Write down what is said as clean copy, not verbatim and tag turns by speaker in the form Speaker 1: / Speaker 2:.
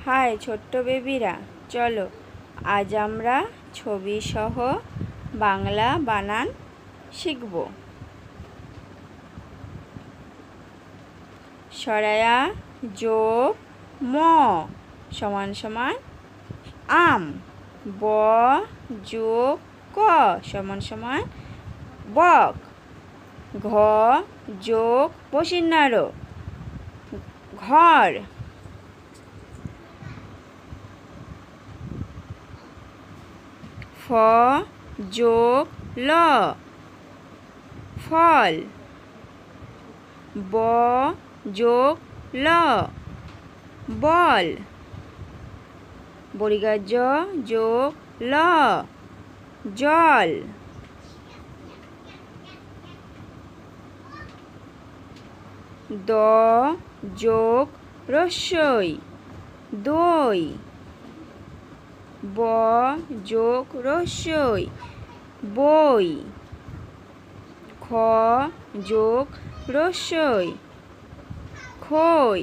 Speaker 1: High ছোট্ট বেবিরা, চলো আজ আমরা ছবি সহ বাংলা বানান শিখব। সরায়া যোগ ম সমান সমান আম। ব যোগ ক সমান সমান বক। ঘ যোগ বসিন্যার ঘর। ফ যোগ ল ফল। ব যোগ ল বল। বর্গীয় জ যোগ ল জল। দ যোগ রস্যই দই। ব যোগ রস্যই বই। খ যোগ রস্যই খই।